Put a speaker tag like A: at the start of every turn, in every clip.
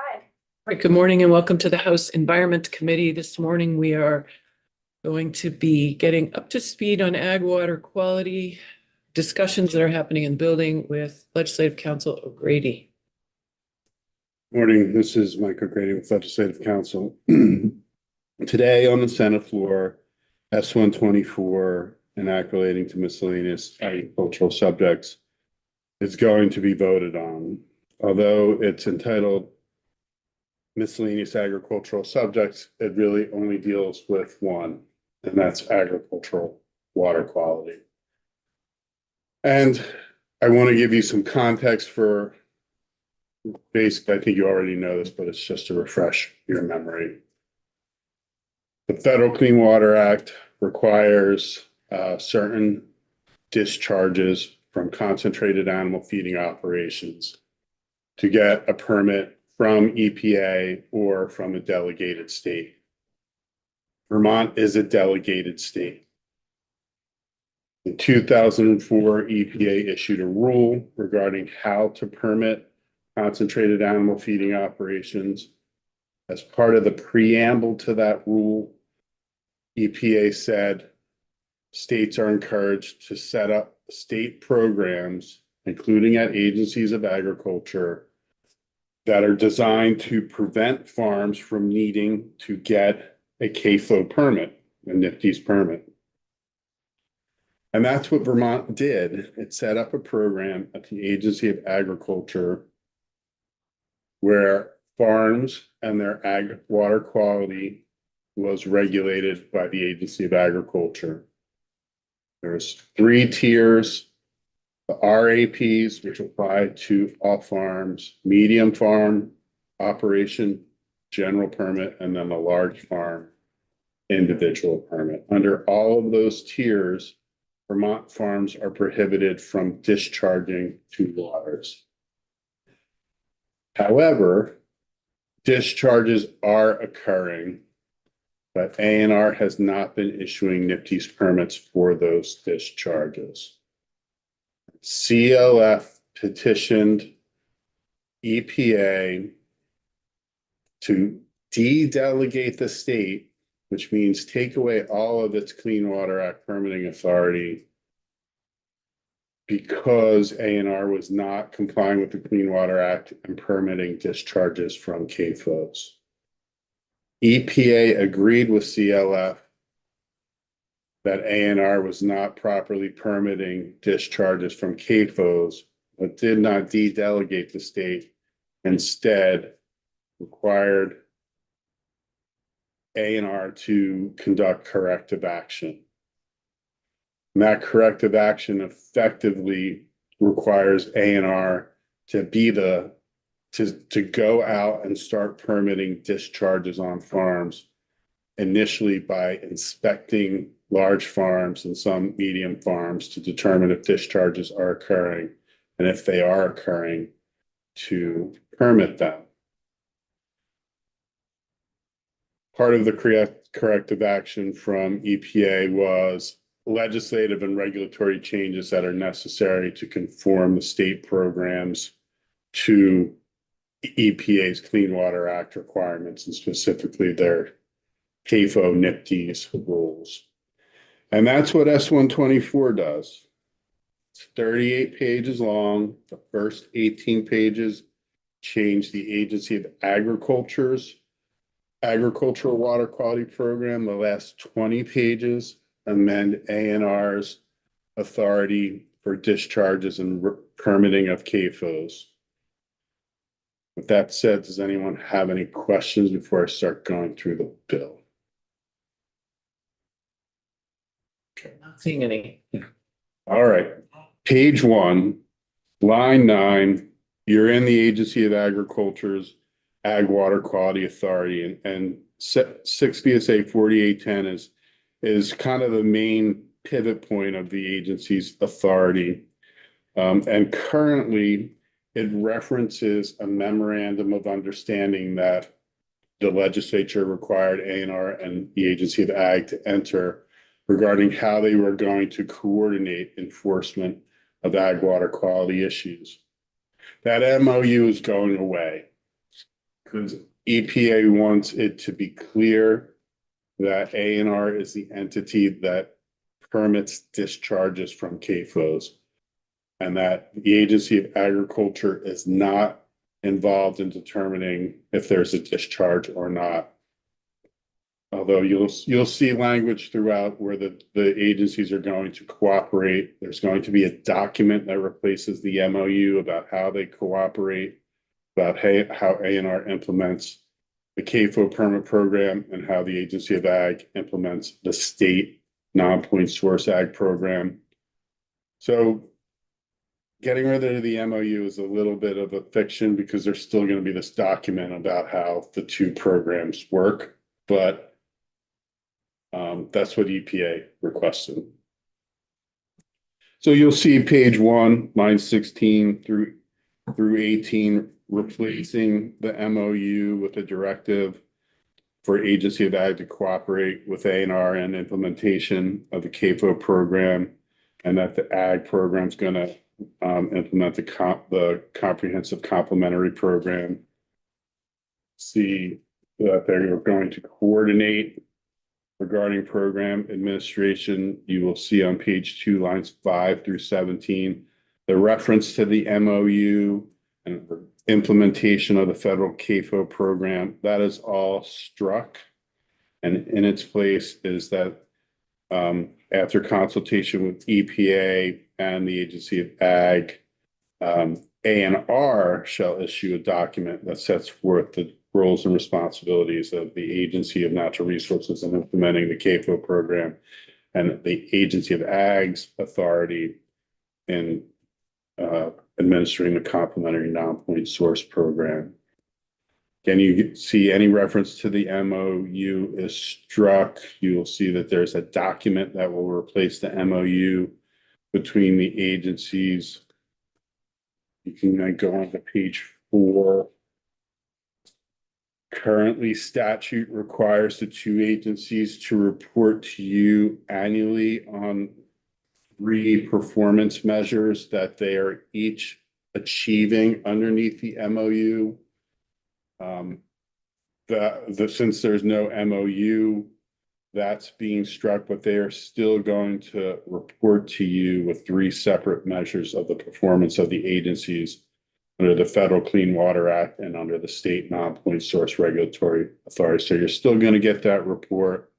A: Hi.
B: Right, good morning and welcome to the House Environment Committee. This morning we are going to be getting up to speed on ag water quality discussions that are happening in the building with Legislative Counsel O'Grady.
C: Morning, this is Mike O'Grady with Legislative Counsel. Today on the Senate floor, S-124, an act relating to miscellaneous agricultural subjects, is going to be voted on. Although it's entitled miscellaneous agricultural subjects, it really only deals with one, and that's agricultural water quality. And I want to give you some context for basically, I think you already know this, but it's just to refresh your memory. The Federal Clean Water Act requires certain discharges from concentrated animal feeding operations to get a permit from EPA or from a delegated state. Vermont is a delegated state. In 2004, EPA issued a rule regarding how to permit concentrated animal feeding operations. As part of the preamble to that rule, EPA said states are encouraged to set up state programs, including at agencies of agriculture, that are designed to prevent farms from needing to get a CAFO permit, a NPDES permit. And that's what Vermont did. It set up a program at the Agency of Agriculture where farms and their ag water quality was regulated by the Agency of Agriculture. There's 3 tiers: the RAPs, which apply to all farms, medium farm operation, general permit, and then the large farm individual permit. Under all of those tiers, Vermont farms are prohibited from discharging to waters. However, discharges are occurring, but ANR has not been issuing NPDES permits for those discharges. CLF petitioned EPA to de-delegate the state, which means take away all of its Clean Water Act permitting authority, because ANR was not complying with the Clean Water Act and permitting discharges from CAFOs. EPA agreed with CLF that ANR was not properly permitting discharges from CAFOs, but did not de-delegate the state. Instead, required ANR to conduct corrective action. And that corrective action effectively requires ANR to be to go out and start permitting discharges on farms, initially by inspecting large farms and some medium farms to determine if discharges are occurring, and if they are occurring, to permit them. Part of the corrective action from EPA was legislative and regulatory changes that are necessary to conform the state programs to EPA's Clean Water Act requirements, and specifically their CAFO NPDES rules. And that's what S-124 does. It's 38 pages long. The first 18 pages change the Agency of Agriculture's Agricultural Water Quality Program. The last 20 pages amend ANR's authority for discharges and permitting of CAFOs. With that said, does anyone have any questions before I start going through the bill?
B: Okay, not seeing any.
C: All right. Page 1, line 9, you're in the Agency of Agriculture's Ag Water Quality Authority, and 6 VSA 4810 is kind of the main pivot point of the agency's authority. And currently, it references a memorandum of understanding that the legislature required ANR and the Agency of Ag to enter regarding how they were going to coordinate enforcement of ag water quality issues. That MOU is going away. because EPA wants it to be clear that ANR is the entity that permits discharges from CAFOs, and that the Agency of Agriculture is not involved in determining if there's a discharge or not. Although you'll see language throughout where the agencies are going to cooperate. There's going to be a document that replaces the MOU about how they cooperate, about how ANR implements the CAFO permit program, and how the Agency of Ag implements the state non-point source ag program. So getting rid of the MOU is a little bit of a fiction, because there's still going to be this document about how the two programs work, but that's what EPA requested. So you'll see page 1, line 16 through 18, replacing the MOU with a directive for Agency of Ag to cooperate with ANR and implementation of the CAFO program, and that the ag program is going to implement the comprehensive complementary program. See that they're going to coordinate regarding program administration. You will see on page 2, lines 5 through 17, the reference to the MOU and implementation of the federal CAFO program. That is all struck, and in its place is that after consultation with EPA and the Agency of Ag, ANR shall issue a document that sets forth the roles and responsibilities of the Agency of Natural Resources in implementing the CAFO program, and the Agency of Ag's authority in administering the complementary non-point source program. Can you see any reference to the MOU is struck? You will see that there's a document that will replace the MOU between the agencies. You can then go on to page 4. Currently, statute requires the two agencies to report to you annually on 3 performance measures that they are each achieving underneath the MOU. Since there's no MOU, that's being struck, but they are still going to report to you with 3 separate measures of the performance of the agencies under the Federal Clean Water Act and under the state non-point source regulatory authority. So you're still going to get that report.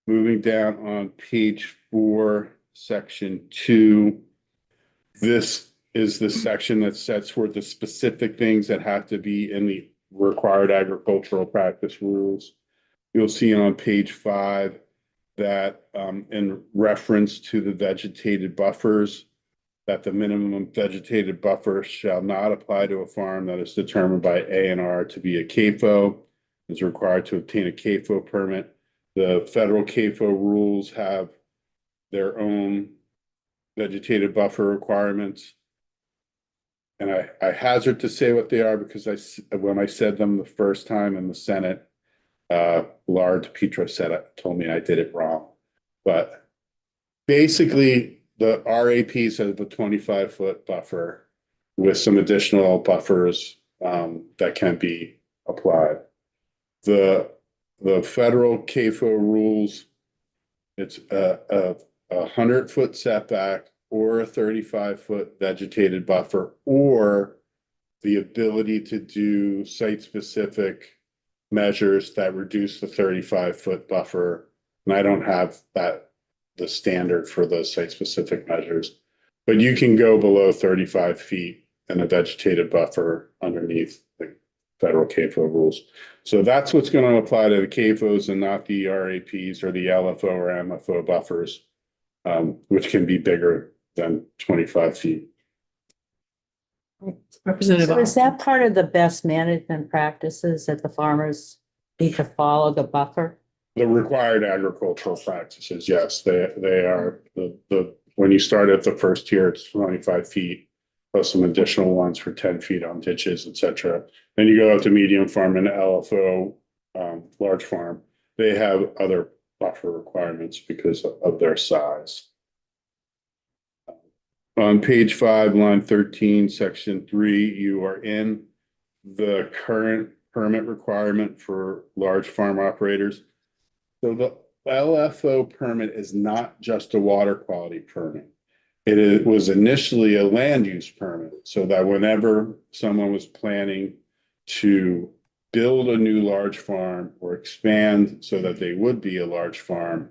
C: Moving down on page 4, section 2, this is the section that sets forth the specific things that have to be in the required agricultural practice rules. You'll see on page 5 that in reference to the vegetated buffers, that the minimum vegetated buffer shall not apply to a farm that is determined by ANR to be a CAFO, is required to obtain a CAFO permit. The federal CAFO rules have their own vegetated buffer requirements. And I hazard to say what they are, because when I said them the first time in the Senate, Laura DePietro told me I did it wrong. But basically, the RAPs have a 25-foot buffer with some additional buffers that can be applied. The federal CAFO rules, it's a 100-foot setback or a 35-foot vegetated buffer, or the ability to do site-specific measures that reduce the 35-foot buffer. And I don't have the standard for those site-specific measures, but you can go below 35 feet in a vegetated buffer underneath the federal CAFO rules. So that's what's going to apply to the CAFOs and not the RAPs or the LFO or MFO buffers, which can be bigger than 25 feet.
B: Representative.
A: So is that part of the best management practices that the farmers need to follow the buffer?
C: The required agricultural practices, yes, they are when you start at the first tier, it's 25 feet plus some additional ones for 10 feet on ditches, etc. Then you go up to medium farm and LFO, large farm. They have other buffer requirements because of their size. On page 5, line 13, section 3, you are in the current permit requirement for large farm operators. So the LFO permit is not just a water quality permit. Was initially a land use permit, so that whenever someone was planning to build a new large farm or expand so that they would be a large farm,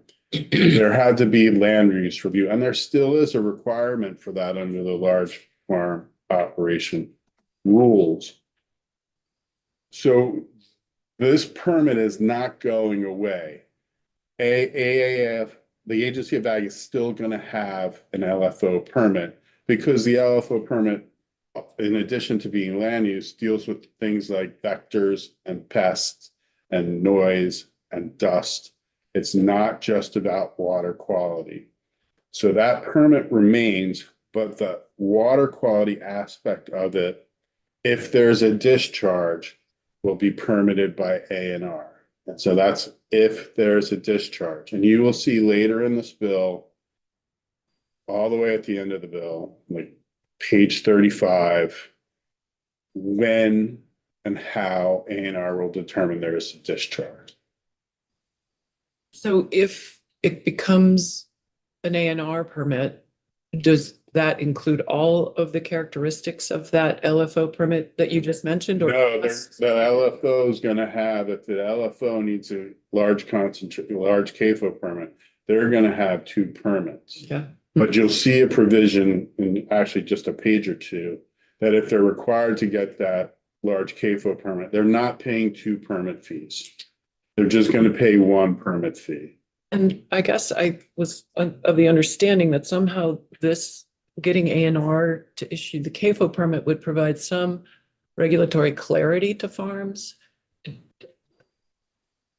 C: there had to be land use review, and there still is a requirement for that under the large farm operation rules. So this permit is not going away. AAF, the Agency of Ag, is still going to have an LFO permit, because the LFO permit, in addition to being land use, deals with things like vectors and pests and noise and dust. It's not just about water quality. So that permit remains, but the water quality aspect of it, if there's a discharge, will be permitted by A&R. And so that's if there's a discharge. And you will see later in this bill, all the way at the end of the bill, like page 35, when and how A&R will determine there is a discharge.
B: So if it becomes an A&R permit, does that include all of the characteristics of that LFO permit that you just mentioned? Or
C: No, the LFO is going to have, if the LFO needs a large CAFO permit, they're going to have 2 permits.
B: Yeah.
C: But you'll see a provision in actually just a page or two that if they're required to get that large CAFO permit, they're not paying 2 permit fees. They're just going to pay 1 permit fee.
B: And I guess I was of the understanding that somehow this getting A&R to issue the CAFO permit would provide some regulatory clarity to farms.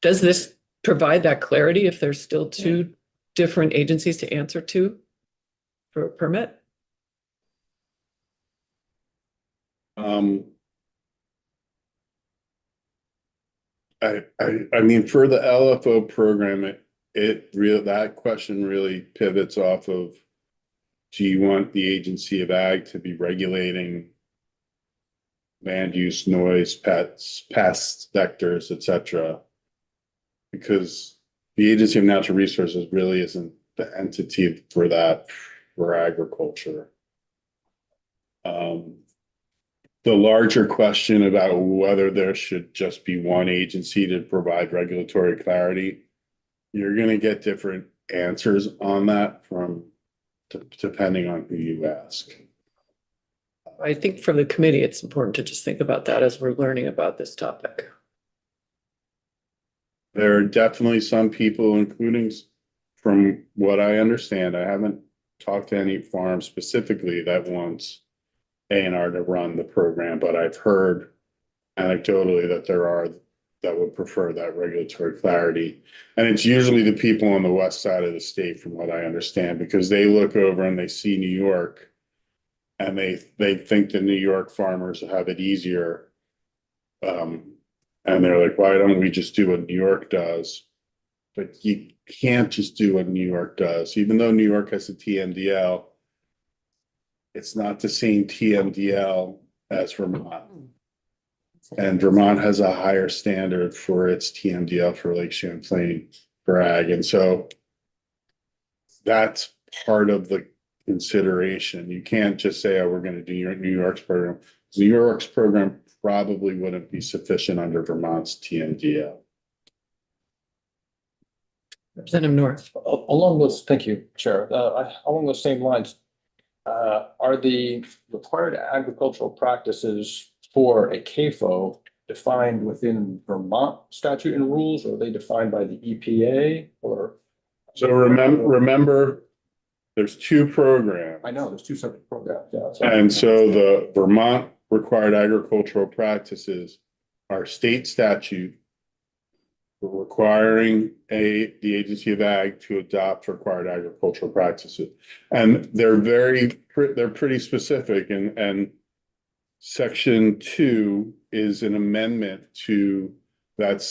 B: Does this provide that clarity if there's still 2 different agencies to answer to for a permit?
C: I mean, for the LFO program, that question really pivots off of, do you want the Agency of Ag to be regulating land use, noise, pests, vectors, etc.? Because the Agency of Natural Resources really isn't the entity for that for agriculture. The larger question about whether there should just be one agency to provide regulatory clarity, you're going to get different answers on that depending on who you ask.
B: I think for the committee, it's important to just think about that as we're learning about this topic.
C: There are definitely some people, including, from what I understand, I haven't talked to any farm specifically that wants A&R to run the program, but I've heard anecdotally that there are that would prefer that regulatory clarity. And it's usually the people on the west side of the state, from what I understand, because they look over and they see New York and they think the New York farmers have it easier. And they're like, why don't we just do what New York does? But you can't just do what New York does. Even though New York has a TMDL, it's not the same TMDL as Vermont. And Vermont has a higher standard for its TMDL for Lake Champlain for ag. And so that's part of the consideration. You can't just say, oh, we're going to do New York's program. New York's program probably wouldn't be sufficient under Vermont's TMDL.
B: Representative North.
D: Along those, thank you, Chair. Along those same lines, are the required agricultural practices for a CAFO defined within Vermont statute and rules, or are they defined by the EPA? Or
C: so remember, there's 2 programs.
D: I know there's 2 separate programs. Yeah,
C: And so the Vermont required agricultural practices are state statute requiring the Agency of Ag to adopt required agricultural practices. And they're pretty specific, and section 2 is an amendment to that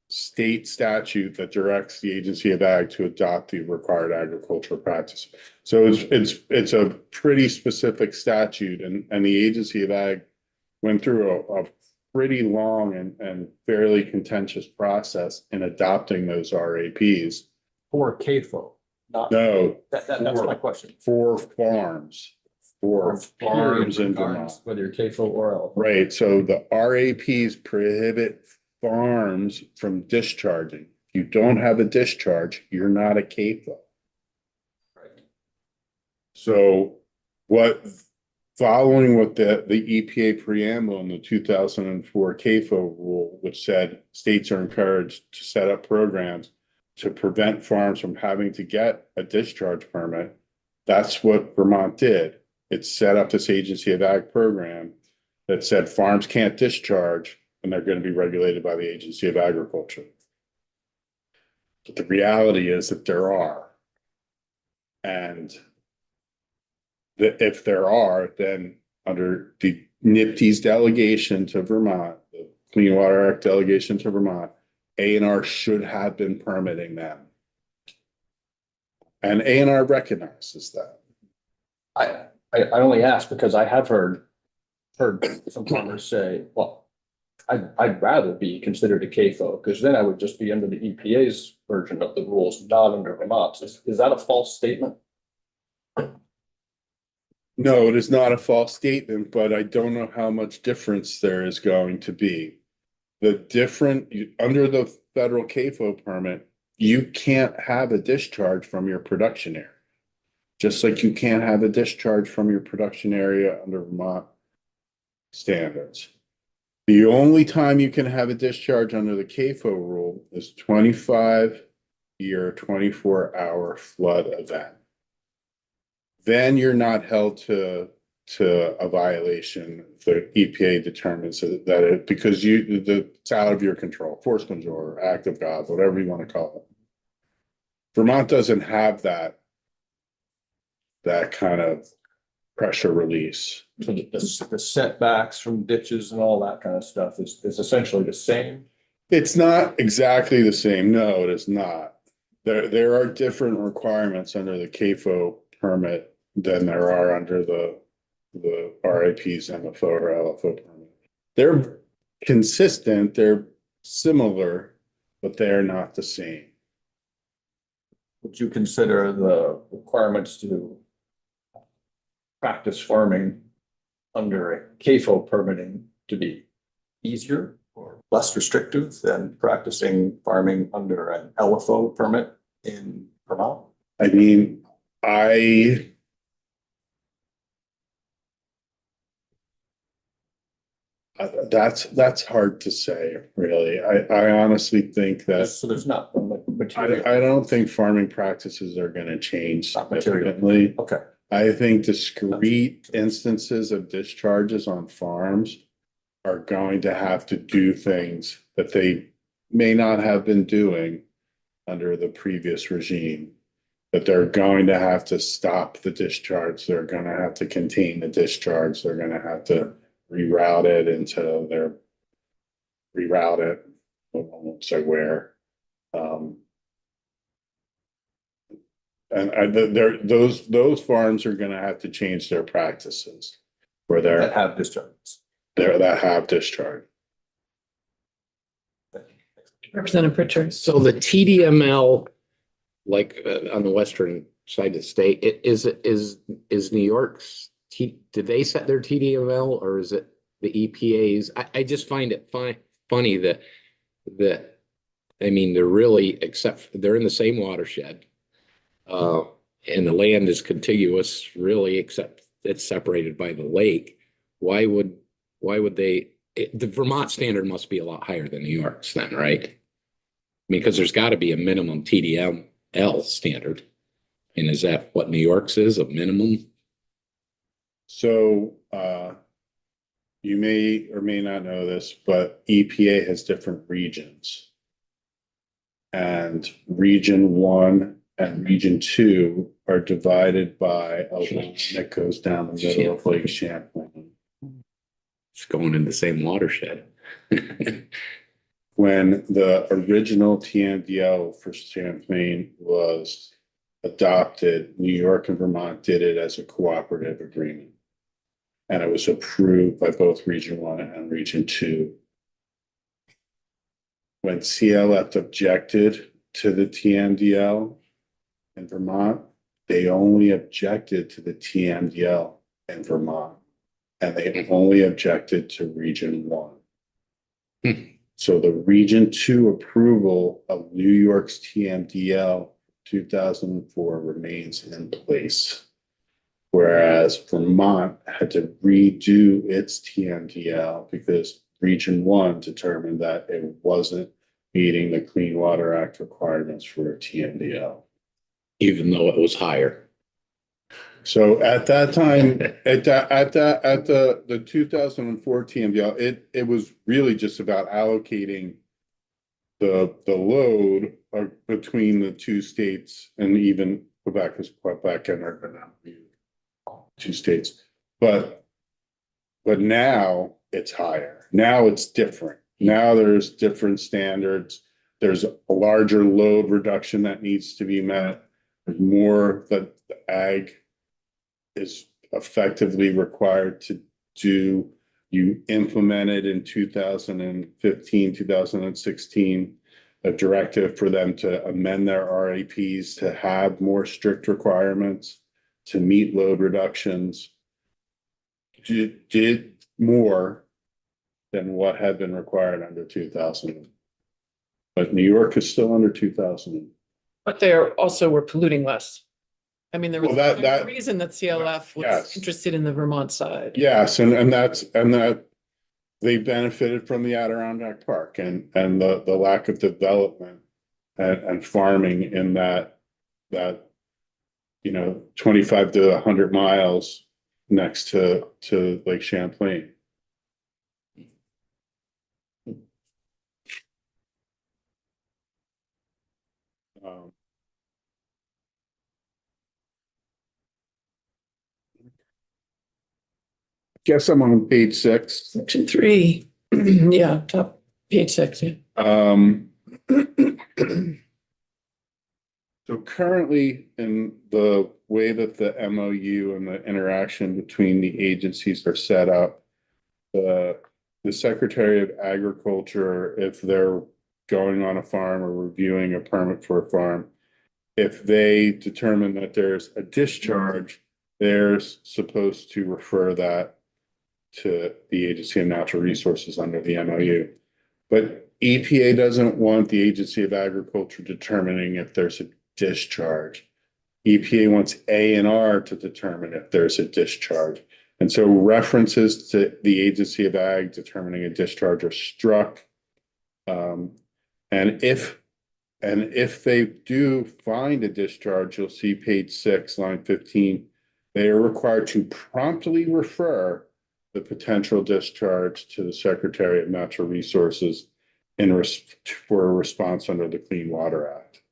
C: state statute that directs the Agency of Ag to adopt the required agricultural practice. So it's a pretty specific statute, and the Agency of Ag went through pretty long and fairly contentious process in adopting those RAPs.
D: For CAFO, not.
C: No,
D: That's my question.
C: for farms, for farms in
D: Regardless
C: Vermont.
D: whether you're CAFO or L.
C: Right, so the RAPs prohibit farms from discharging. If you don't have a discharge, you're not a CAFO.
D: Right.
C: So following what the EPA preamble in the 2004 CAFO rule, which said states are encouraged to set up programs to prevent farms from having to get a discharge permit, that's what Vermont did. It set up this Agency of Ag program that said farms can't discharge and they're going to be regulated by the Agency of Agriculture. But the reality is that there are. And if there are, then under the NIPT's delegation to Vermont, the Clean Water Act delegation to Vermont, A&R should have been permitting them. And A&R recognizes that.
D: I only ask because I have heard some farmers say, well, I'd rather be considered a CAFO because then I would just be under the EPA's version of the rules, not under Vermont's. Is that a false statement?
C: No, it is not a false statement, but I don't know how much difference there is going to be. Under the federal CAFO permit, you can't have a discharge from your production area. Just like you can't have a discharge from your production area under Vermont standards. The only time you can have a discharge under the CAFO rule is 25-year, 24-hour flood event. Then you're not held to a violation. The EPA determines that because it's out of your control, force majeure, act of God, whatever you want to call it. Vermont doesn't have that kind of pressure release.
D: So the setbacks from ditches and all that kind of stuff is essentially the same.
C: It's not exactly the same. No, it is not. There are different requirements under the CAFO permit than there are under the RAPs, MFO or LFO permit. They're consistent, they're similar, but they are not the same.
D: Would you consider the requirements to practice farming under a CAFO permitting to be easier or less restrictive than practicing farming under an LFO permit in Vermont?
C: I mean, that's hard to say, really. I honestly think that
D: So there's not material.
C: I don't think farming practices are going to change
D: Not material.
C: significantly.
D: Okay.
C: I think discrete instances of discharges on farms are going to have to do things that they may not have been doing under the previous regime. That they're going to have to stop the discharge. They're going to have to contain the discharge. They're going to have to reroute it I won't say where. Those farms are going to have to change their practices where
D: That have discharges.
C: that have discharge.
B: Representative Pritchard.
E: So the TDML, like on the western side of the state, is New York's, did they set their TDML or is it the EPA's? I just find it funny that, I mean, they're really, they're in the same watershed. And the land is contiguous, really, except it's separated by the lake. Why would they, the Vermont standard must be a lot higher than New York's then, right? Because there's got to be a minimum TDML standard. And is that what New York's is, a minimum?
C: So you may or may not know this, but EPA has different regions. And region 1 and region 2 are divided by a line that goes down the middle of Lake Champlain.
E: It's going in the same watershed.
C: When the original TMDL for Champlain was adopted, New York and Vermont did it as a cooperative agreement. And it was approved by both Region 1 and Region 2 when CLF objected to the TMDL in Vermont, they only objected to the TMDL in Vermont. And they only objected to Region 1. So the Region 2 approval of New York's TMDL 2004 remains in place. Whereas Vermont had to redo its TMDL because Region 1 determined that it wasn't meeting the Clean Water Act requirements for a TMDL.
E: Even though it was higher.
C: So at that time, at the 2004 TMDL, it was really just about allocating the load between the two states, and even Quebec, because Quebec entered the two states. But now it's higher. Now it's different. Now there's different standards. There's a larger load reduction that needs to be met. There's more that the ag is effectively required to do. You implemented in 2015, 2016, a directive for them to amend their RAPs to have more strict requirements to meet load reductions. Did more than what had been required under 2000. But New York is still under 2000.
B: But they also were polluting less. I mean, there was
C: Well,
B: there's a reason that CLF was
C: Yes.
B: interested in the Vermont side.
C: Yes, and that they benefited from the Adirondack Park and the lack of development and farming in that 25 to 100 miles next to Lake Champlain. Guess I'm on page 6.
B: Section 3, yeah, top page 6, yeah.
C: So currently, in the way that the MOU and the interaction between the agencies are set up, the Secretary of Agriculture, if they're going on a farm or reviewing a permit for a farm, if they determine that there's a discharge, they're supposed to refer that to the Agency of Natural Resources under the MOU. But EPA doesn't want the Agency of Agriculture determining if there's a discharge. EPA wants A&R to determine if there's a discharge. And so references to the Agency of Ag determining a discharge are struck. And if they do find a discharge, you'll see page 6, line 15, they are required to promptly refer the potential discharge to the Secretary of Natural Resources for a response under the Clean Water Act.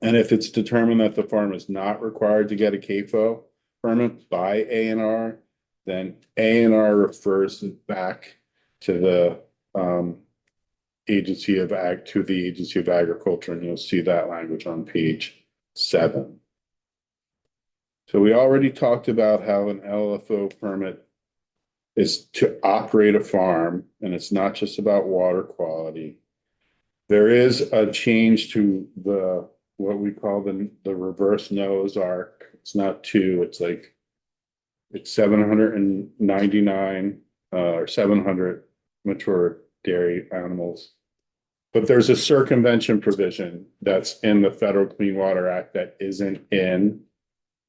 C: And if it's determined that the farm is not required to get a CAFO permit by A&R, then A&R refers it back to the Agency of Agriculture, and you'll see that language on page 7. So we already talked about how an LFO permit is to operate a farm, and it's not just about water quality. There is a change to what we call the reverse Noah's Ark. It's not 2, it's 799 or 700 mature dairy animals. But there's a circumvention provision that's in the Federal Clean Water Act that isn't in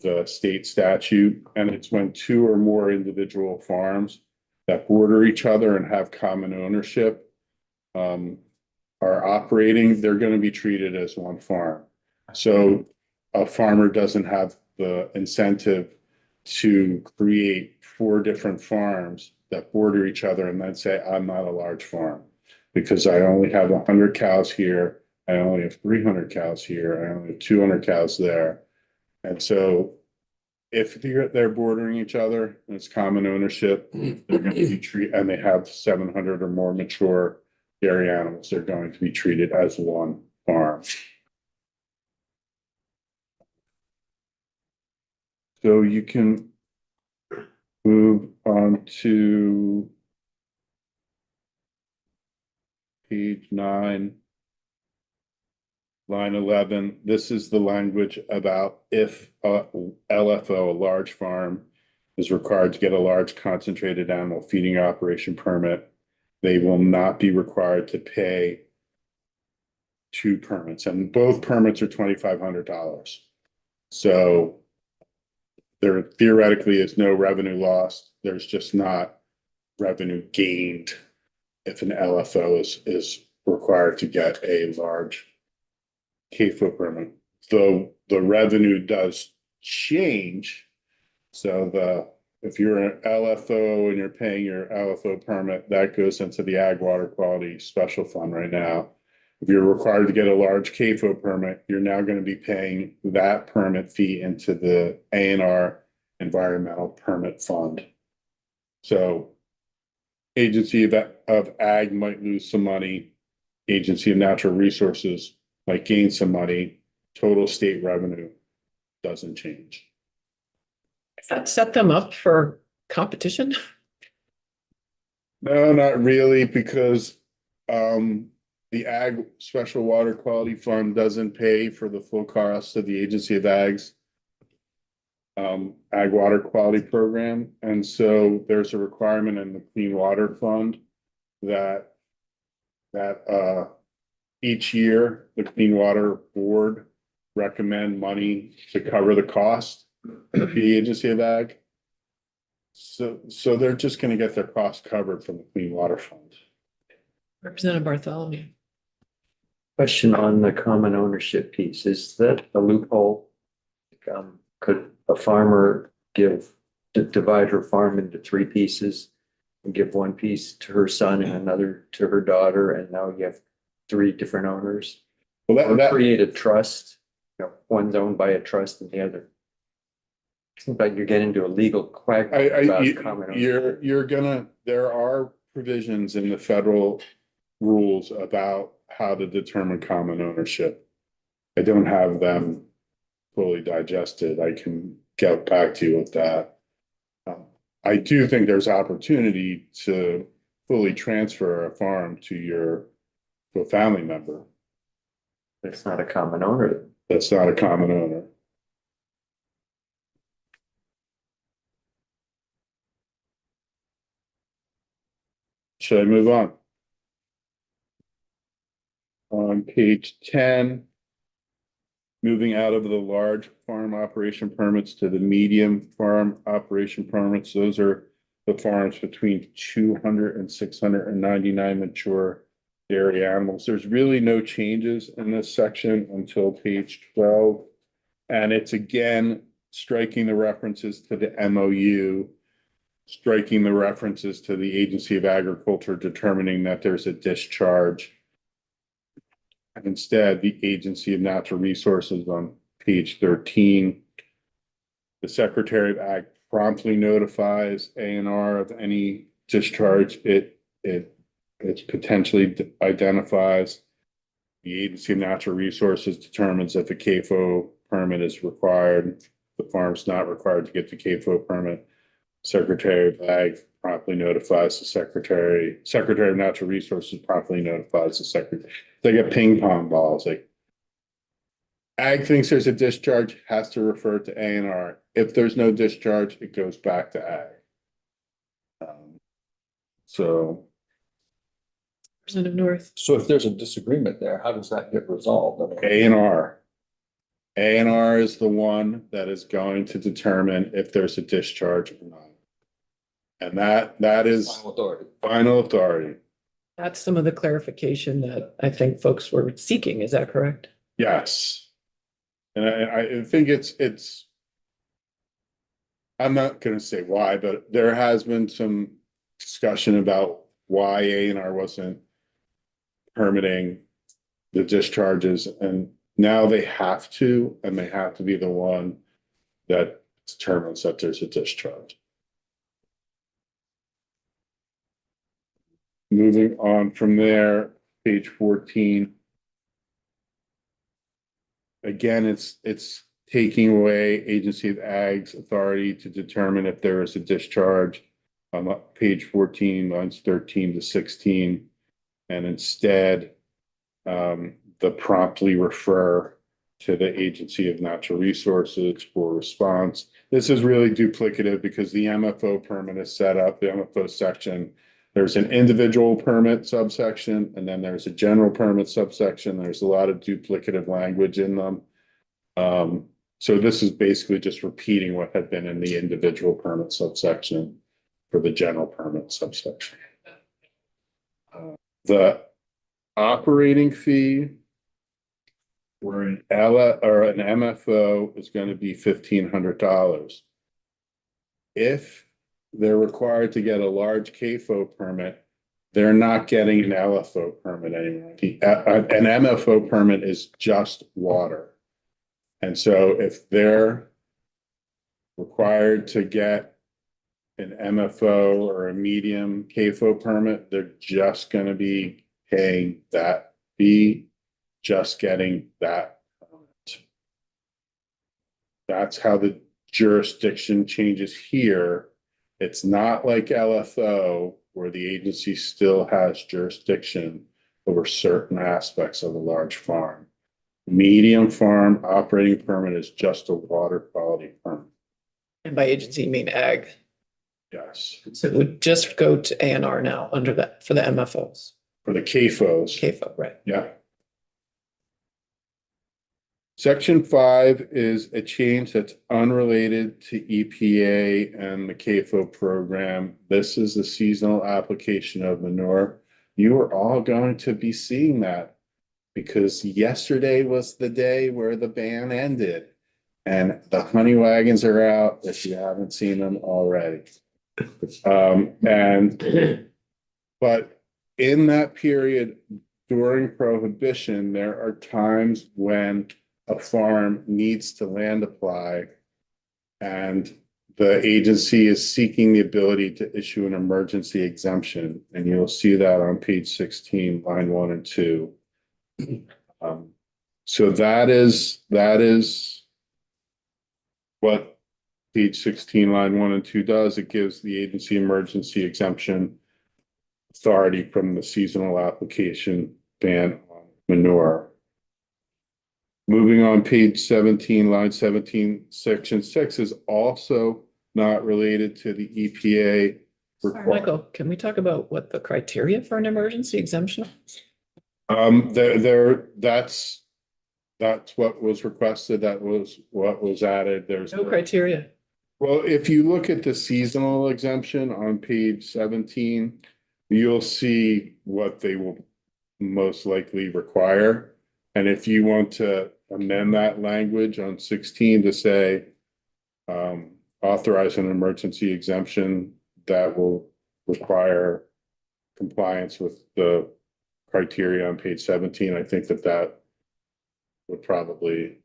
C: the state statute, and it's when 2 or more individual farms that border each other and have common ownership are operating, they're going to be treated as one farm. So a farmer doesn't have the incentive to create 4 different farms that border each other and then say, I'm not a large farm because I only have 100 cows here, I only have 300 cows here, I only have 200 cows there. And so if they're bordering each other and it's common ownership, they're going to be treated, and they have 700 or more mature dairy animals, they're going to be treated as one farm. So you can move on to page 9. Line 11, this is the language about if a LFO, a large farm, is required to get a large concentrated animal feeding operation permit, they will not be required to pay 2 permits, and both permits are $2,500. So there theoretically is no revenue lost. There's just not revenue gained if an LFO is required to get a large CAFO permit. Though the revenue does change. So if you're an LFO and you're paying your LFO permit, that goes into the Ag Water Quality Special Fund right now. If you're required to get a large CAFO permit, you're now going to be paying that permit fee into the A&R Environmental Permit Fund. So Agency of Ag might lose some money. Agency of Natural Resources might gain some money. Total state revenue doesn't change.
B: Does that set them up for competition?
C: No, not really, because the Ag Special Water Quality Fund doesn't pay for the full cost of the Agency of Ag's Ag Water Quality Program. And so there's a requirement in the Clean Water Fund that each year the Clean Water Board recommend money to cover the cost of the Agency of Ag. So they're just gonna get their costs covered from the Clean Water Fund.
B: Representative Bartholomew.
F: Question on the common ownership piece, is that a loophole? Could a farmer divide her farm into 3 pieces and give one piece to her son and another to her daughter, and now you have 3 different owners?
C: Well,
F: Or create a trust, one's owned by a trust and the other. Seems like you're getting into a legal quagmire about common ownership.
C: There are provisions in the federal rules about how to determine common ownership. I don't have them fully digested. I can get back to you with that. I do think there's opportunity to fully transfer a farm to a family member.
F: It's not a common owner.
C: That's not a common owner. Should I move on? On page 10, moving out of the large farm operation permits to the medium farm operation permits. Those are the farms between 200 and 699 mature dairy animals. There's really no changes in this section until page 12. And it's again, striking the references to the MOU, striking the references to the Agency of Agriculture, determining that there's a discharge. And instead, the Agency of Natural Resources on page 13. The Secretary of Ag promptly notifies A&R of any discharge it potentially identifies. The Agency of Natural Resources determines if a CAFO permit is required. The farm's not required to get the CAFO permit. Secretary of Ag promptly notifies the Secretary of Natural Resources promptly notifies the Secretary. They get ping pong balls. Like Ag thinks there's a discharge, has to refer to A&R. If there's no discharge, it goes back to Ag. So
B: Representative North.
D: So if there's a disagreement there, how does that get resolved?
C: A&R. A&R is the one that is going to determine if there's a discharge or not. And that is
D: Final authority.
C: final authority.
B: That's some of the clarification that I think folks were seeking. Is that correct?
C: Yes. And I think it's, I'm not gonna say why, but there has been some discussion about why A&R wasn't permitting the discharges, and now they have to, and they have to be the one that determines that there's a discharge. Moving on from there, page 14. Again, it's taking away Agency of Ag's authority to determine if there is a discharge on page 14, lines 13 to 16. and instead the promptly refer to the Agency of Natural Resources for response. This is really duplicative because the MFO permit is set up, the MFO section. There's an individual permit subsection, and then there's a general permit subsection. There's a lot of duplicative language in them. So this is basically just repeating what had been in the individual permit subsection for the general permit subsection. The operating fee for an or an MFO is going to be $1,500. If they're required to get a large CAFO permit, they're not getting an LFO permit anymore. An MFO permit is just water. And so if they're required to get an MFO or a medium CAFO permit, they're just going to be paying that fee, just getting that permit. That's how the jurisdiction changes here. It's not like LFO where the agency still has jurisdiction over certain aspects of a large farm. Medium farm operating permit is just a water quality permit.
B: And by agency, you mean ag.
C: Yes,
B: So it would just go to ANR now under that for the MFOs.
C: for the CAFOs.
B: CAFO, right?
C: Yeah. Section 5 is a change that's unrelated to EPA and the CAFO program. This is the seasonal application of manure. You are all going to be seeing that because yesterday was the day where the ban ended. And the honey wagons are out if you haven't seen them already. But in that period during prohibition, there are times when a farm needs to land apply and the agency is seeking the ability to issue an emergency exemption. And you'll see that on page 16, line 1 and 2. So that is what page 16, line 1 and 2 does. It gives the agency emergency exemption authority from the seasonal application ban on manure. Moving on, page 17, line 17, section 6 is also not related to the EPA.
B: Michael, can we talk about what the criteria for an emergency exemption?
C: That's what was requested. That was what was added. There's
B: No criteria.
C: Well, if you look at the seasonal exemption on page 17, you'll see what they will most likely require. And if you want to amend that language on 16 to say, authorize an emergency exemption that will require compliance with the criteria on page 17, I think that would probably.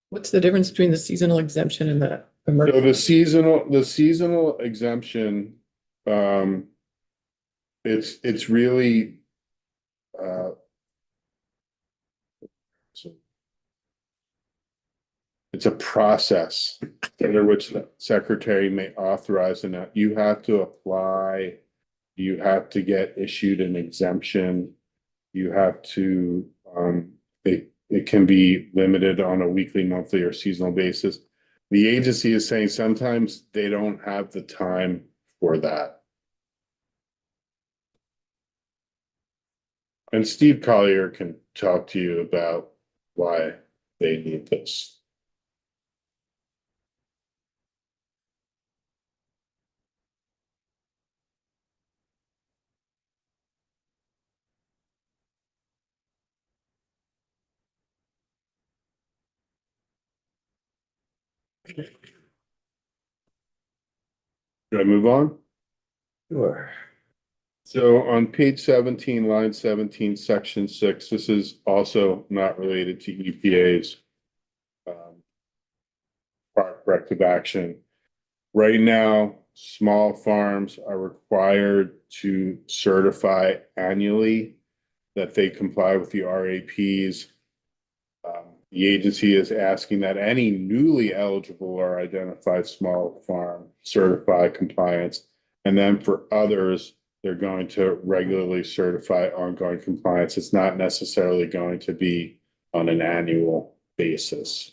B: What's the difference between the seasonal exemption and the
C: So
B: emergency?
C: the seasonal exemption, it's really, it's a process under which the secretary may authorize, and you have to apply, you have to get issued an exemption, you have to, it can be limited on a weekly, monthly, or seasonal basis. The agency is saying sometimes they don't have the time for that. And Steve Collier can talk to you about why they need this. Should I move on?
F: Sure.
C: So on page 17, line 17, section 6, this is also not related to EPA's corrective action. Right now, small farms are required to certify annually that they comply with the RAPs. The agency is asking that any newly eligible or identified small farm certify compliance. And then for others, They're going to regularly certify ongoing compliance. It's not necessarily going to be on an annual basis.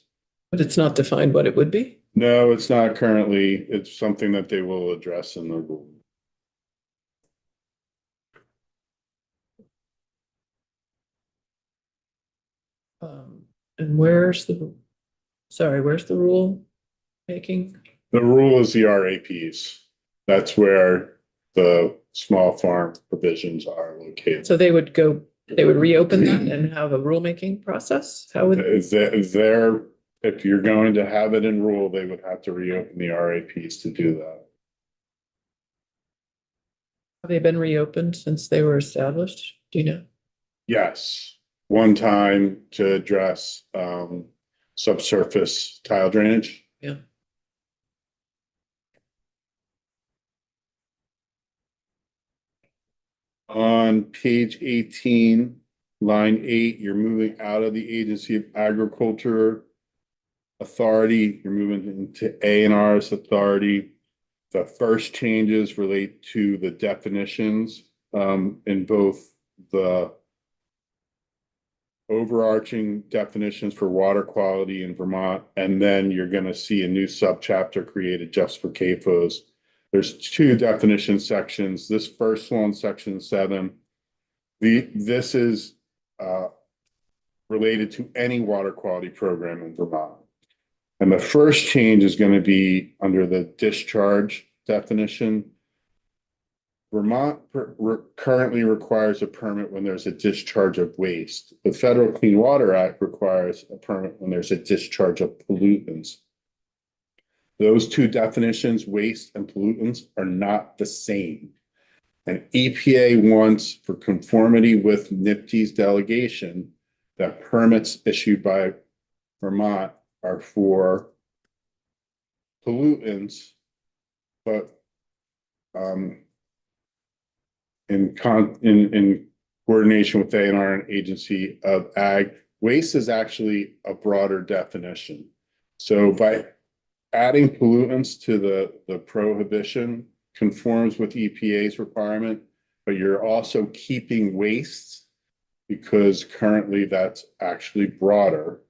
B: But it's not defined what it would be.
C: No, it's not currently. It's something that they will address in the rule.
B: And where's where's the rule making?
C: The rule is the RAPs. That's where the small farm provisions are located.
B: So they would reopen that and have a rulemaking process? How would,
C: Is there, if you're going to have it in rule, they would have to reopen the RAPs to do that.
B: have they been reopened since they were established? Do you know?
C: Yes, one time to address subsurface tile drainage.
B: Yeah.
C: On page 18, line 8, you're moving out of the Agency of Agriculture Authority, you're moving into A&R's authority. The first changes relate to the definitions in both the overarching definitions for water quality in Vermont, and then you're going to see a new subchapter created just for CAFOs. There's two definition sections. This first one, section 7, this is related to any water quality program in Vermont. And the first change is going to be under the discharge definition. Vermont currently requires a permit when there's a discharge of waste. The Federal Clean Water Act requires a permit when there's a discharge of pollutants. Those two definitions, waste and pollutants, are not the same. And EPA wants, for conformity with NIPT's delegation, that permits issued by Vermont are for pollutants, but in coordination with A&R and Agency of Ag, waste is actually a broader definition. So by adding pollutants to the prohibition conforms with EPA's requirement, but you're also keeping wastes because currently that's actually broader.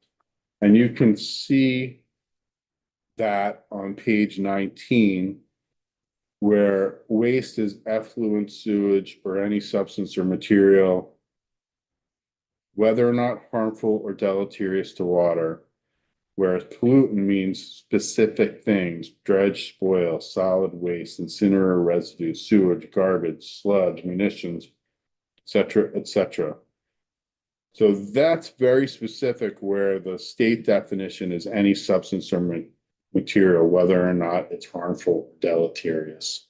C: And you can see that on page 19, where waste is effluent, sewage, or any substance or material, whether or not harmful or deleterious to water, whereas pollutant means specific things: dredge, spoil, solid waste, incinerator residue, sewage, garbage, sludge, munitions, etc., etc. So that's very specific, where the state definition is any substance or material, whether or not it's harmful or deleterious.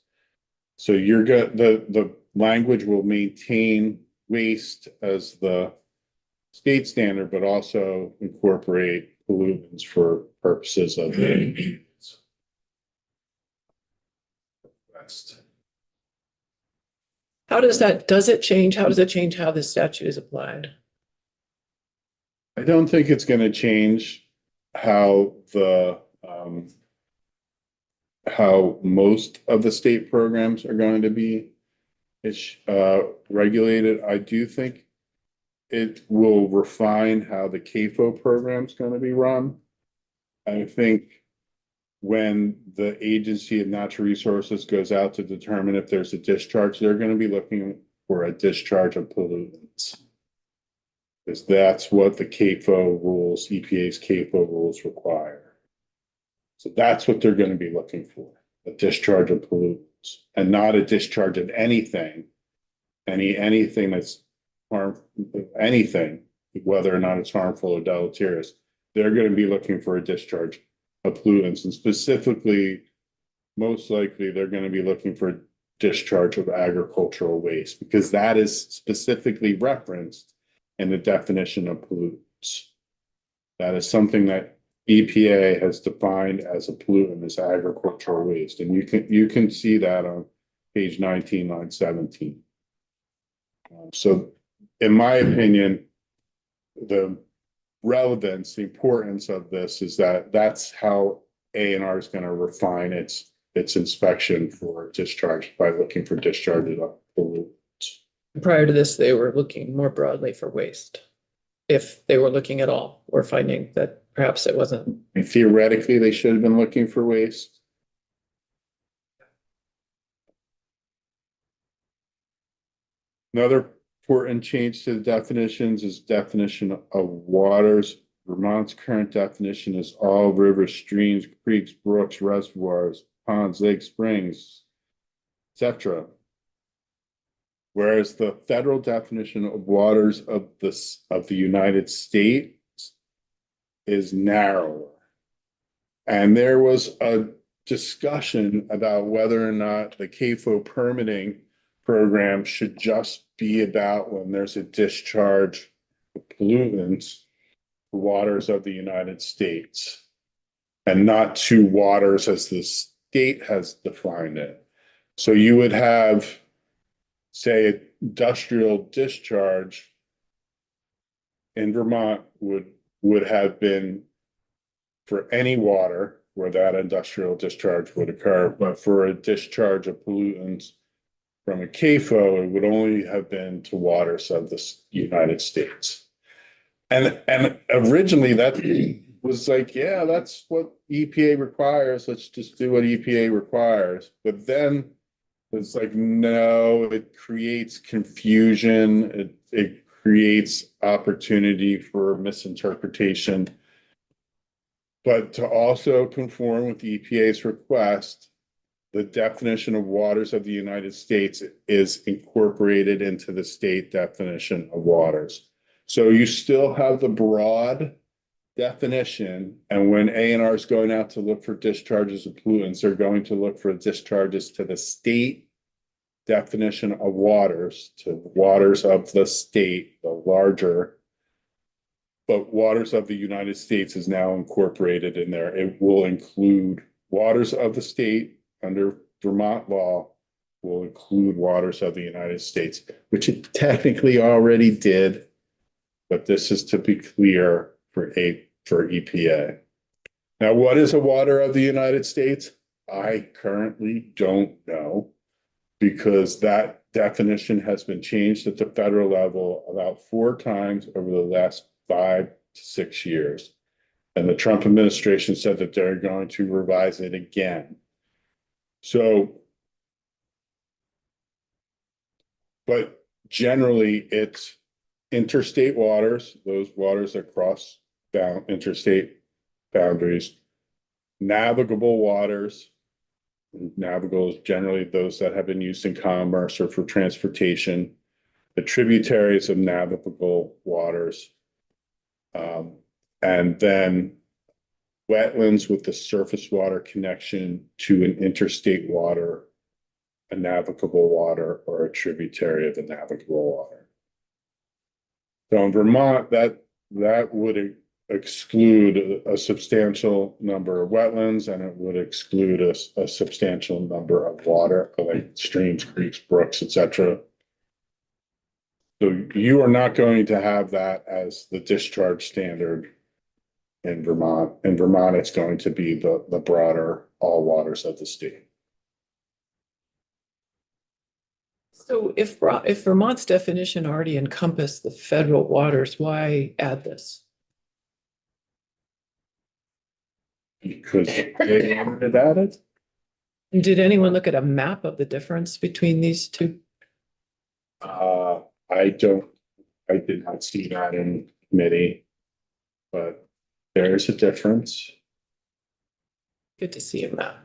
C: So you're good. The language will maintain waste as the state standard, but also incorporate pollutants for purposes of the West.
B: Does it change how this statute is applied?
C: I don't think it's going to change how how most of the state programs are going to be regulated. I do think it will refine how the CAFO program is going to be run. I think when the Agency of Natural Resources goes out to determine if there's a discharge, they're going to be looking for a discharge of pollutants, because that's what the CAFO rules, EPA's CAFO rules require. So that's what they're going to be looking for, a discharge of pollutants, and not a discharge of anything, anything that's anything, whether or not it's harmful or deleterious. They're going to be looking for a discharge of pollutants, and specifically, most likely, they're going to be looking for a discharge of agricultural waste, because that is specifically referenced in the definition of pollutants. That is something that EPA has defined as a pollutant, as agricultural waste, and you can see that on page 19, line 17. So, in my opinion, the relevance, the importance of this is that that's how A&R is going to refine its inspection for discharge, by looking for discharge of pollutants.
B: Prior to this, they were looking more broadly for waste. If they were looking at all, or finding that perhaps it wasn't.
C: And theoretically, they should have been looking for waste. Another important change to the definitions is definition of waters. Vermont's current definition is all rivers, streams, creeks, brooks, reservoirs, ponds, lakes, springs, etc. Whereas the federal definition of waters of the United States is narrower. And there was a discussion about whether or not the CAFO permitting program should just be about when there's a discharge of pollutants to waters of the United States, and not to waters as the state has defined it. So you would have, say, industrial discharge in Vermont would have been for any water where that industrial discharge would occur, but for a discharge of pollutants from a CAFO, it would only have been to waters of the United States. And originally that was like, yeah, that's what EPA requires. Let's just do what EPA requires. But then it's like, no, it creates confusion. It creates opportunity for misinterpretation. But to also conform with the EPA's request, the definition of waters of the United States is incorporated into the state definition of waters. So you still have the broad definition, and when A&R is going out to look for discharges of pollutants, they're going to look for discharges to the state definition of waters, to waters of the state, the larger. But waters of the United States is now incorporated in there. It will include waters of the state under Vermont law, will include waters of the United States, which it technically already did. But this is to be clear for EPA. Now, what is a water of the United States? I currently don't know, because that definition has been changed at the federal level about 4 times over the last 5 to 6 years. And the Trump administration said that they're going to revise it again. So, but generally it's interstate waters, those waters that cross interstate boundaries, navigable waters. Navigable is generally those that have been used in commerce or for transportation, the tributaries of navigable waters, and then wetlands with the surface water connection to an interstate water, a navigable water, or a tributary of the navigable water. So in Vermont, that would exclude a substantial number of wetlands, and it would exclude a substantial number of water, like streams, creeks, brooks, etc. So you are not going to have that as the discharge standard in Vermont. In Vermont, it's going to be the broader all waters of the state.
B: So if Vermont's definition already encompassed the federal waters, why add this?
C: Because they wanted it added.
B: And did anyone look at a map of the difference between these two?
C: I did not see that in committee, but there is a difference.
B: Good to see a map.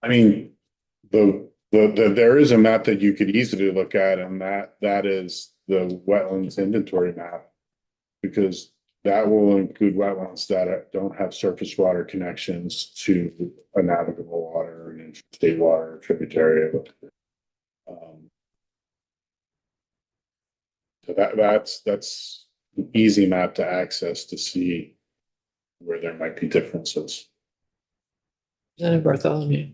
C: I mean, there is a map that you could easily look at, and that is the wetlands inventory map, because that will include wetlands that don't have surface water connections to a navigable water, an interstate water, tributary. So that's an easy map to access to see where there might be differences.
B: Representative Bartholomew.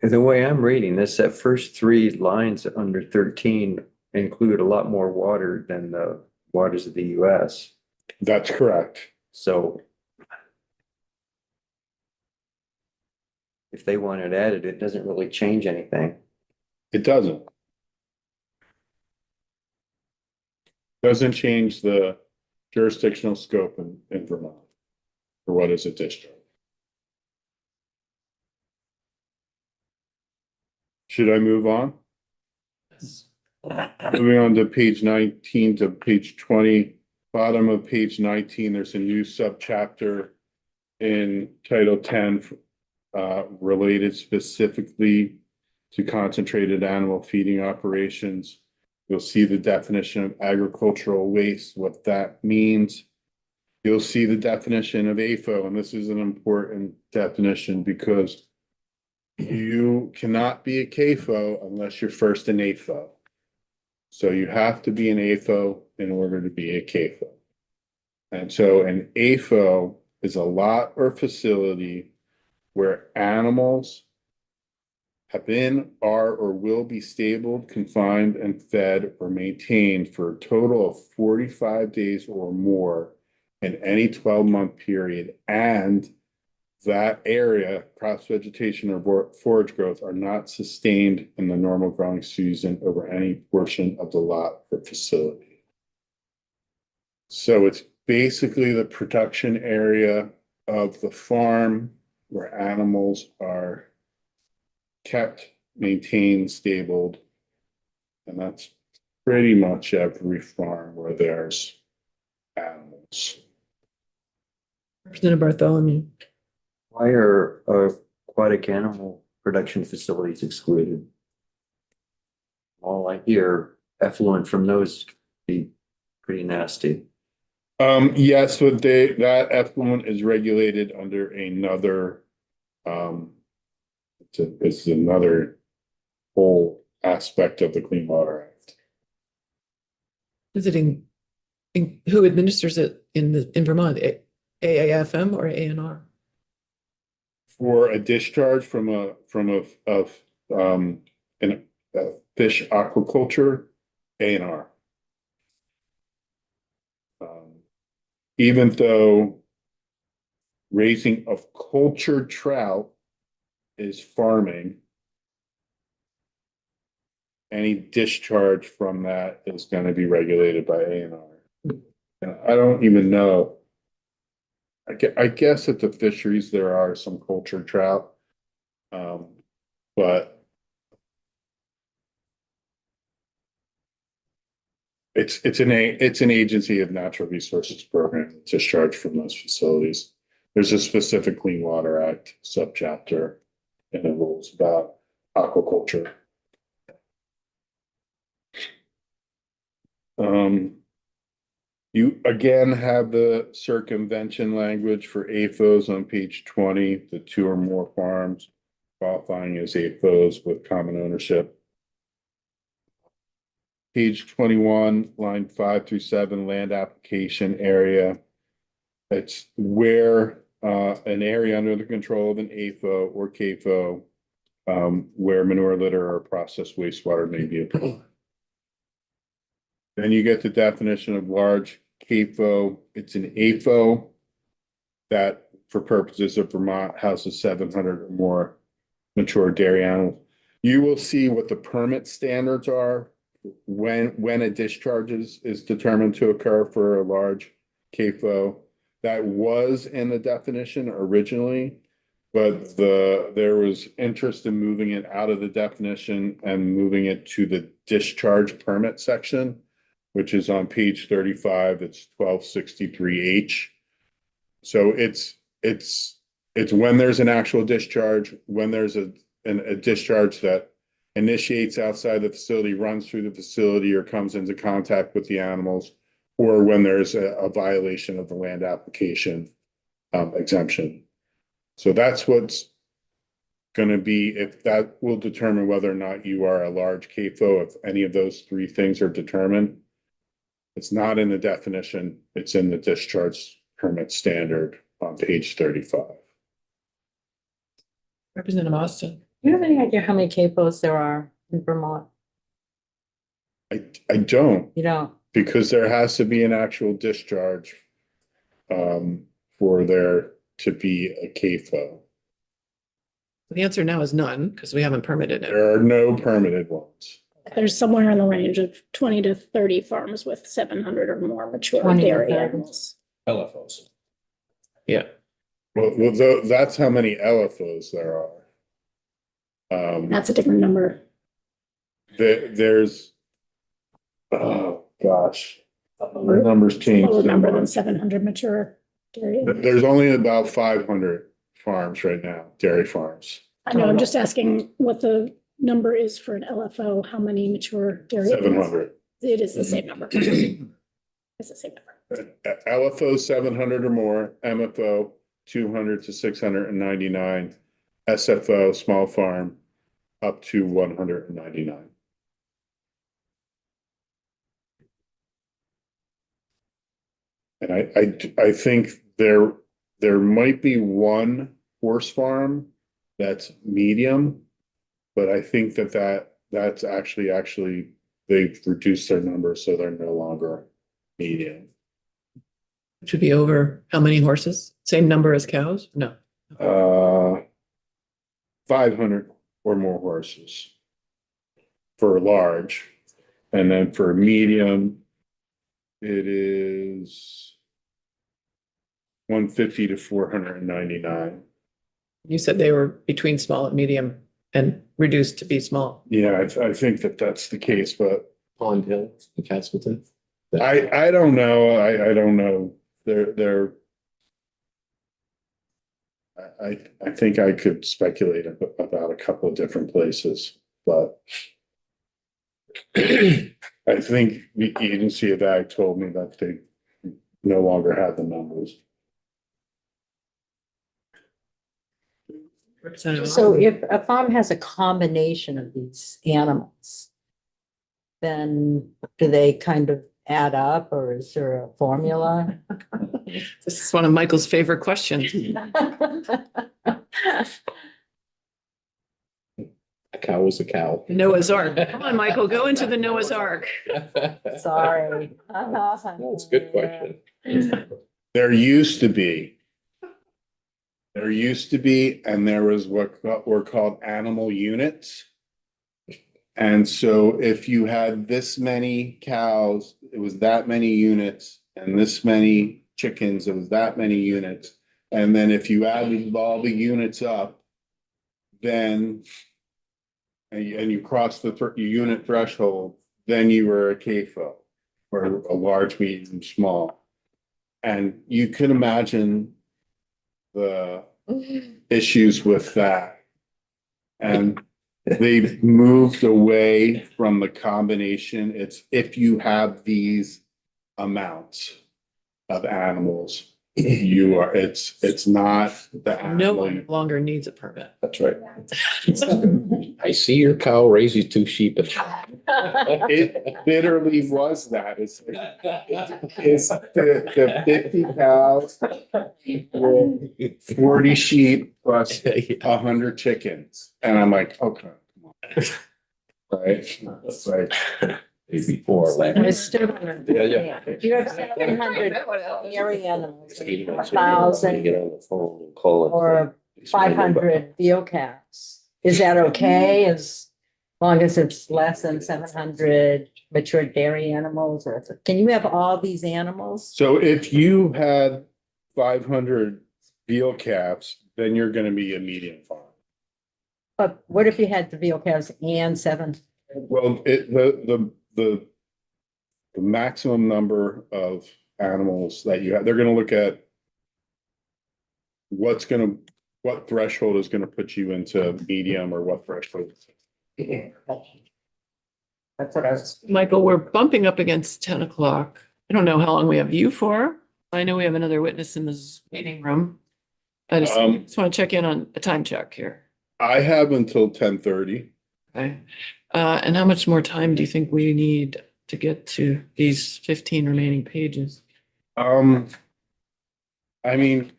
F: The way I'm reading this, that first 3 lines under 13 include a lot more water than the waters of the US.
C: That's correct.
F: So if they want it added, it doesn't really change anything.
C: It doesn't. Doesn't change the jurisdictional scope in Vermont for what is a district. Should I move on? Moving on to page 19 to page 20, bottom of page 19, there's a new subchapter in Title 10 related specifically to concentrated animal feeding operations. You'll see the definition of agricultural waste, what that means. You'll see the definition of AFO, and this is an important definition because you cannot be a CAFO unless you're first an AFO. So you have to be an AFO in order to be a CAFO. And so an AFO is a lot or facility where animals have been, are, or will be stabled, confined, and fed or maintained for a total of 45 days or more in any 12-month period, and that area, cross vegetation or forage growth are not sustained in the normal growing season over any portion of the lot or facility. So it's basically the production area of the farm where animals are kept, maintained, stabled. And that's pretty much every farm where there's animals.
B: Representative Bartholomew.
F: Why are aquatic animal production facilities excluded? All I hear effluent from those could be pretty nasty.
C: Yes, but that effluent is regulated under another, it's another whole aspect of the Clean Water Act.
B: Visiting, who administers it in Vermont? AAFM or ANR?
C: For a discharge from a fish aquaculture, ANR. Even though raising of cultured trout is farming, any discharge from that is going to be regulated by ANR. And I don't even know. I guess at the fisheries, there are some cultured trout. But it's an agency of natural resources program discharged from those facilities. There's a specific Clean Water Act subchapter in the rules about aquaculture. You again have the circumvention language for AFOs on page 20, the 2 or more farms qualifying as AFOs with common ownership. Page 21, line 5 through 7, land application area. It's where an area under the control of an AFO or CAFO where manure litter or processed wastewater may be applied. Then you get the definition of large CAFO. It's an AFO that, for purposes of Vermont, houses 700 or more mature dairy animals. You will see what the permit standards are when a discharge is determined to occur for a large CAFO. That was in the definition originally, but there was interest in moving it out of the definition and moving it to the discharge permit section, which is on page 35. It's 1263H. So it's when there's an actual discharge, when there's a discharge that initiates outside the facility, runs through the facility, or comes into contact with the animals, or when there's a violation of the land application exemption. So that's what's going to be, if that will determine whether or not you are a large CAFO. If any of those 3 things are determined, it's not in the definition, it's in the discharge permit standard on page 35.
B: Representative Austin.
A: Do you have any idea how many CAFOs there are in Vermont?
C: I don't,
A: You don't?
C: because there has to be an actual discharge for there to be a CAFO.
B: The answer now is none, because we haven't permitted it.
C: There are no permitted ones.
G: There's somewhere in the range of 20 to 30 farms with 700 or more mature
A: 20 to
G: dairy
A: 30.
G: animals.
D: LFOs.
B: Yeah,
C: That's how many LFOs there are.
G: That's a different number.
C: There's, oh, gosh. The numbers changed.
G: Lower
C: so
G: number than
C: much.
G: 700 mature dairy.
C: There's only about 500 farms right now, dairy farms,
G: I know, I'm just asking what the number is for an LFO, how many mature dairy? animals?
C: 700.
G: It is the same number. It's the same number.
C: LFO 700 or more, MFO 200 to 699, SFO, small farm, up to 199. And I think there might be one horse farm that's medium, but I think that's actually they've reduced their numbers, so they're no longer medium.
B: should be over how many horses? Same number as cows? No.
C: 500 or more horses for large, and then for medium, it is 150 to 499.
B: You said they were between small and medium and reduced to be small.
C: Yeah, I think that's the case, but
E: Pond Hill, in Castleton.
C: I don't know. I don't know. I think I could speculate about a couple of different places, but I think the agency of ag told me that they no longer have the numbers.
B: Representative
A: So
B: Allen.
A: if a farm has a combination of these animals, then do they kind of add up, or is there a formula?
B: This is one of Michael's favorite questions.
E: A cow is a cow.
B: Noah's Ark. Come on, Michael, go into the Noah's Ark.
A: Sorry.
E: That's a good question.
C: There used to be, and there was what were called animal units. And so if you had this many cows, it was that many units, and this many chickens, it was that many units. And then if you added all the units up, then and you crossed the unit threshold, then you were a CAFO, or a large, medium, small. And you can imagine the issues with that. And they've moved away from the combination. It's if you have these amounts of animals, it's not the
B: No
C: animal.
B: one longer needs a permit.
D: That's right.
E: I see your cow raises 2 sheep.
C: It literally was that. It's the 50 cows, 40 sheep plus 100 chickens. And I'm like, okay, come on. Right? That's right.
E: Maybe 4.
A: I still don't understand.
D: Yeah.
A: You have 700 dairy animals,
E: Get
A: 1,000
E: on the phone and call it.
A: or 500 veal calves. Is that okay as long as it's less than 700 mature dairy animals? Or can you have all these animals?
C: So if you had 500 veal calves, then you're gonna be a medium farm.
A: But what if you had the veal calves and 700?
C: Well, the maximum number of animals that you have, they're gonna look at what threshold is gonna put you into medium, or what threshold.
A: That's what I was.
B: Michael, we're bumping up against 10 o'clock. I don't know how long we have you for. I know we have another witness in this meeting room. I just want to check in on a time check here.
C: I have until 10:30.
B: Okay. And how much more time do you think we need to get to these 15 remaining pages?
C: I mean,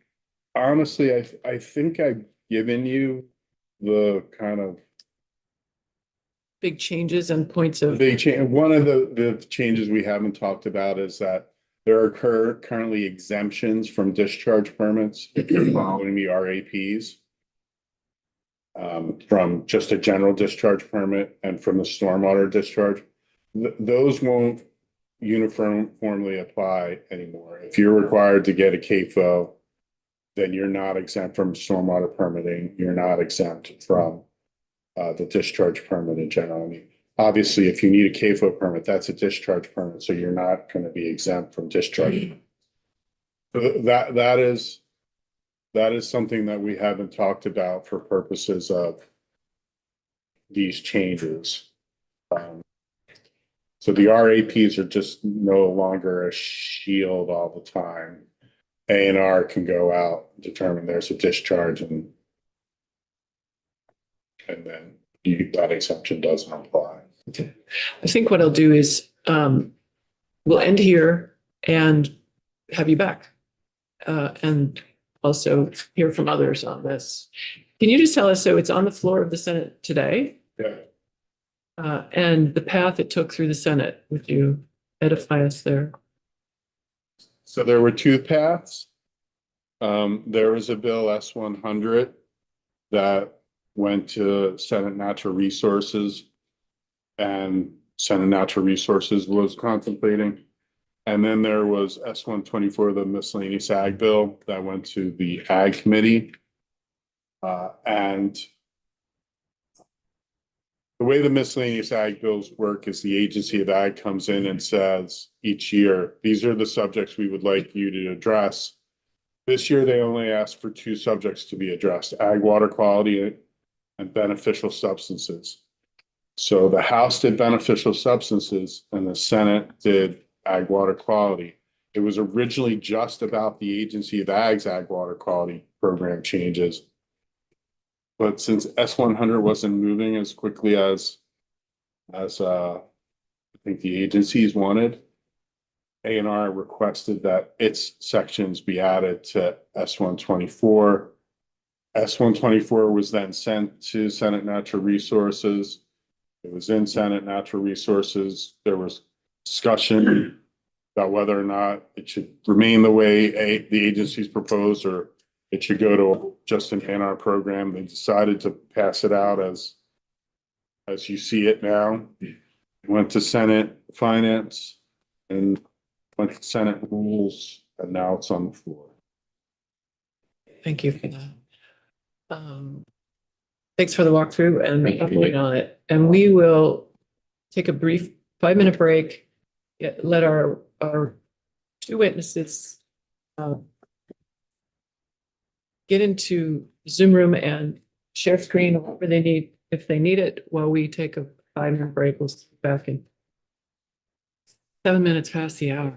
C: honestly, I think I've given you the kind of
B: Big changes and points of,
C: big change. One of the changes we haven't talked about is that there are currently exemptions from discharge permits if you're following the RAPs. from just a general discharge permit and from the stormwater discharge. Those won't uniformly apply anymore. If you're required to get a CAFO, then you're not exempt from stormwater permitting. You're not exempt from the discharge permit in general. I mean, obviously, if you need a CAFO permit, that's a discharge permit, so you're not going to be exempt from discharge. That is something that we haven't talked about for purposes of these changes. So the RAPs are just no longer a shield all the time. A&R can go out, determine there's a discharge, and then that exemption doesn't apply.
B: I think what I'll do is, we'll end here and have you back. And also hear from others on this. Can you just tell us, so it's on the floor of the Senate today?
C: Yeah.
B: And the path it took through the Senate, would you edify us there?
C: So there were two paths. There was a bill S-100 that went to Senate Natural Resources, and Senate Natural Resources was contemplating. And then there was S-124, the miscellaneous ag bill, that went to the Ag Committee. And the way the miscellaneous ag bills work is the Agency of Ag comes in and says each year, these are the subjects we would like you to address. This year, they only asked for two subjects to be addressed: ag water quality and beneficial substances. So the House did beneficial substances and the Senate did ag water quality. It was originally just about the Agency of Ag's ag water quality program changes. But since S-100 wasn't moving as quickly as I think the agencies wanted, A&R requested that its sections be added to S-124. S-124 was then sent to Senate Natural Resources. It was in Senate Natural Resources. There was discussion about whether or not it should remain the way the agencies proposed, or it should go to just an A&R program. They decided to pass it out as you see it now. It went to Senate Finance and went to Senate Rules, and now it's on the floor.
B: Thank you for that. Thanks for the walkthrough and update on it. And we will take a brief 5-minute break. Let our two witnesses get into Zoom room and share screen whatever they need, if they need it, while we take a 5-minute break. We'll be back in 7 minutes past the hour.